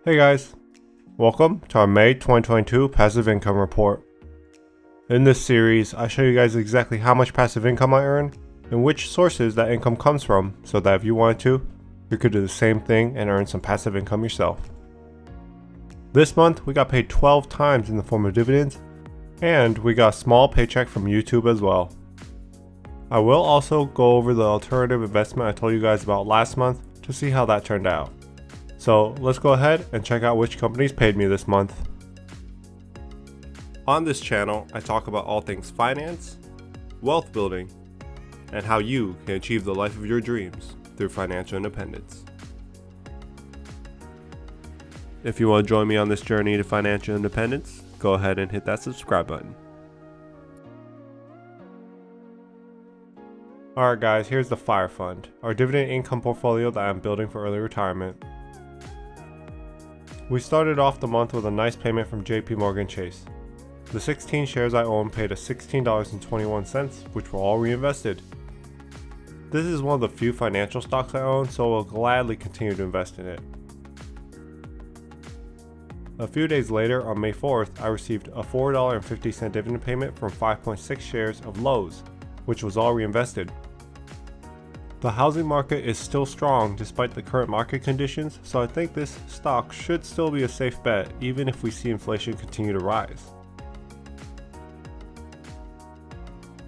Hey guys, welcome to our May 2022 Passive Income Report. In this series, I show you guys exactly how much passive income I earn and which sources that income comes from so that if you wanted to, you could do the same thing and earn some passive income yourself. This month, we got paid 12 times in the form of dividends, and we got a small paycheck from YouTube as well. I will also go over the alternative investment I told you guys about last month to see how that turned out. So let's go ahead and check out which companies paid me this month. On this channel, I talk about all things finance, wealth building, and how you can achieve the life of your dreams through financial independence. If you want to join me on this journey to financial independence, go ahead and hit that subscribe button. Alright guys, here's the FIRE Fund, our dividend income portfolio that I'm building for early retirement. We started off the month with a nice payment from JP Chase. The 16 shares I own paid us $16.21, which were all reinvested. This is one of the few financial stocks I own, so I will gladly continue to invest in it. A few days later, on May 4th, I received a $4.50 dividend payment from 5.6 shares of Lowe's, which was all reinvested. The housing market is still strong despite the current market conditions, so I think this stock should still be a safe bet even if we see inflation continue to rise.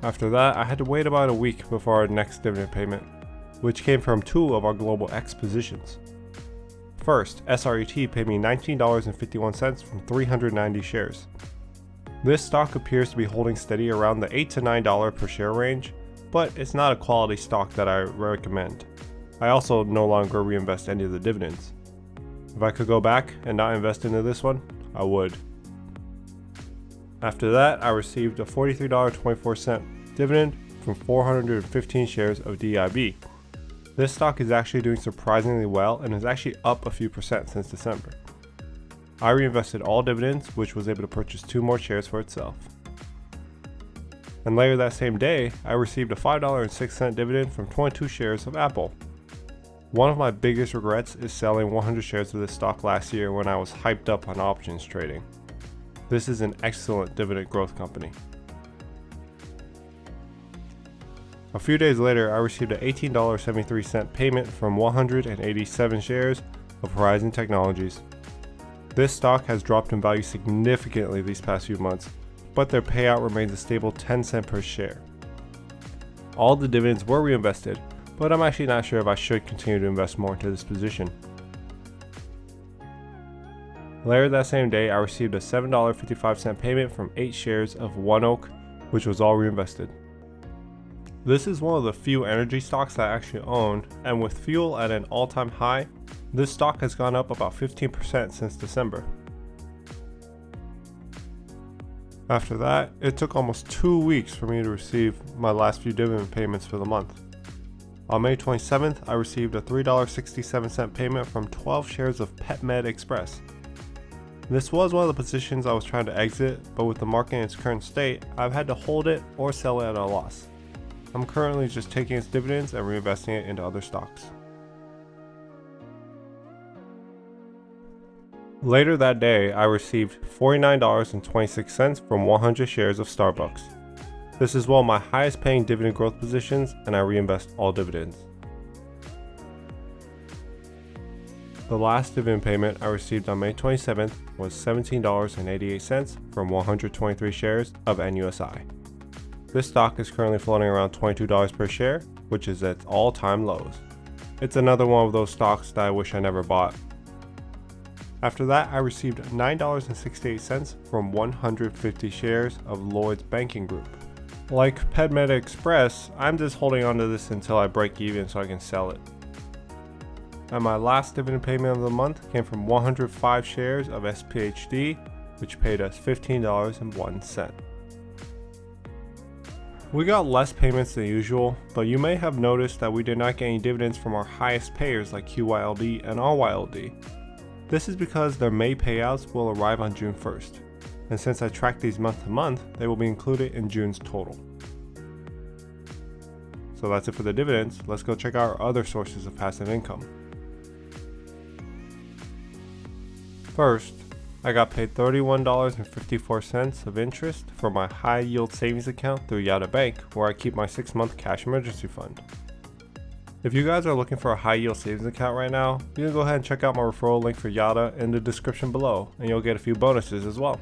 After that, I had to wait about a week before our next dividend payment, which came from two of our Global X positions. First, SRET paid me $19.51 from 390 shares. This stock appears to be holding steady around the $8 to $9 per share range, but it's not a quality stock that I recommend. I also no longer reinvest any of the dividends. If I could go back and not invest into this one, I would. After that, I received a $43.24 dividend from 415 shares of DIB. This stock is actually doing surprisingly well and is actually up a few percent since December. I reinvested all dividends, which was able to purchase 2 more shares for itself. And later that same day, I received a $5.06 dividend from 22 shares of Apple. One of my biggest regrets is selling 100 shares of this stock last year when I was hyped up on options trading. This is an excellent dividend growth company. A few days later, I received an $18.73 payment from 187 shares of Horizon Technologies. This stock has dropped in value significantly these past few months, but their payout remains a stable 10 cents per share. All the dividends were reinvested, but I'm actually not sure if I should continue to invest more into this position. Later that same day, I received a $7.55 payment from 8 shares of ONEOK, which was all reinvested. This is one of the few energy stocks that I actually own, and with fuel at an all-time high, this stock has gone up about 15% since December. After that, it took almost 2 weeks for me to receive my last few dividend payments for the month. On May 27th, I received a $3.67 payment from 12 shares of PetMed Express. This was one of the positions I was trying to exit, but with the market in its current state, I've had to hold it or sell it at a loss. I'm currently just taking its dividends and reinvesting it into other stocks. Later that day, I received $49.26 from 100 shares of Starbucks. This is one of my highest paying dividend growth positions, and I reinvest all dividends. The last dividend payment I received on May 27th was $17.88 from 123 shares of NUSI. This stock is currently floating around $22 per share, which is at all-time lows. It's another one of those stocks that I wish I never bought. After that, I received $9.68 from 150 shares of Lloyd's Banking Group. Like PetMed Express, I'm just holding on to this until I break even so I can sell it. And my last dividend payment of the month came from 105 shares of SPHD, which paid us $15.01. We got less payments than usual, but you may have noticed that we did not get any dividends from our highest payers like QYLD and RYLD. This is because their May payouts will arrive on June 1st, and since I track these month to month, they will be included in June's total. So that's it for the dividends. Let's go check out our other sources of passive income. First, I got paid $31.54 of interest for my high yield savings account through Yada Bank, where I keep my 6-month cash emergency fund. If you guys are looking for a high yield savings account right now, you can go ahead and check out my referral link for Yada in the description below, and you'll get a few bonuses as well.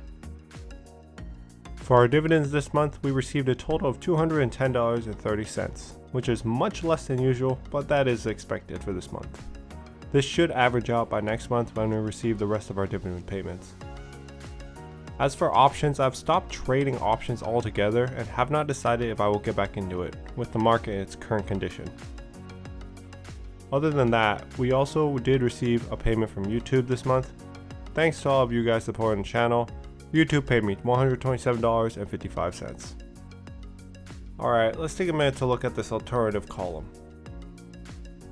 For our dividends this month, we received a total of $210.30, which is much less than usual, but that is expected for this month. This should average out by next month when we receive the rest of our dividend payments. As for options, I've stopped trading options altogether and have not decided if I will get back into it, with the market in its current condition. Other than that, we also did receive a payment from YouTube this month. Thanks to all of you guys supporting the channel, YouTube paid me $127.55. Alright, let's take a minute to look at this alternative column.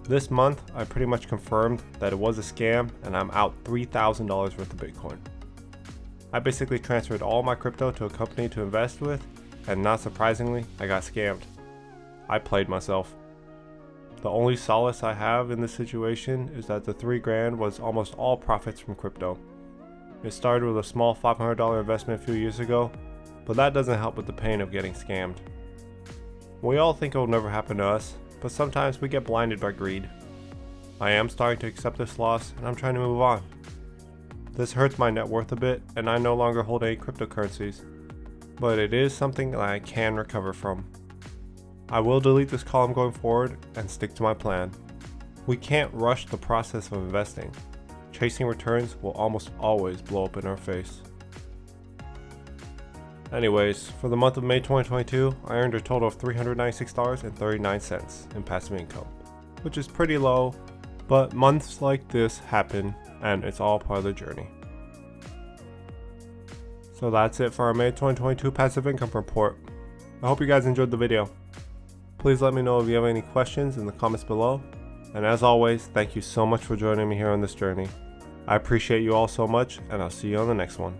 This month, I pretty much confirmed that it was a scam and I'm out $3,000 worth of Bitcoin. I basically transferred all my crypto to a company to invest with, and not surprisingly, I got scammed. I played myself. The only solace I have in this situation is that the $3,000 was almost all profits from crypto. It started with a small $500 investment a few years ago, but that doesn't help with the pain of getting scammed. We all think it will never happen to us, but sometimes we get blinded by greed. I am starting to accept this loss and I'm trying to move on. This hurts my net worth a bit and I no longer hold any cryptocurrencies, but it is something that I can recover from. I will delete this column going forward and stick to my plan. We can't rush the process of investing. Chasing returns will almost always blow up in our face. Anyways, for the month of May 2022, I earned a total of $396.39 in passive income, which is pretty low, but months like this happen and it's all part of the journey. So that's it for our May 2022 passive income report. I hope you guys enjoyed the video. Please let me know if you have any questions in the comments below, and as always, thank you so much for joining me here on this journey. I appreciate you all so much, and I'll see you on the next one.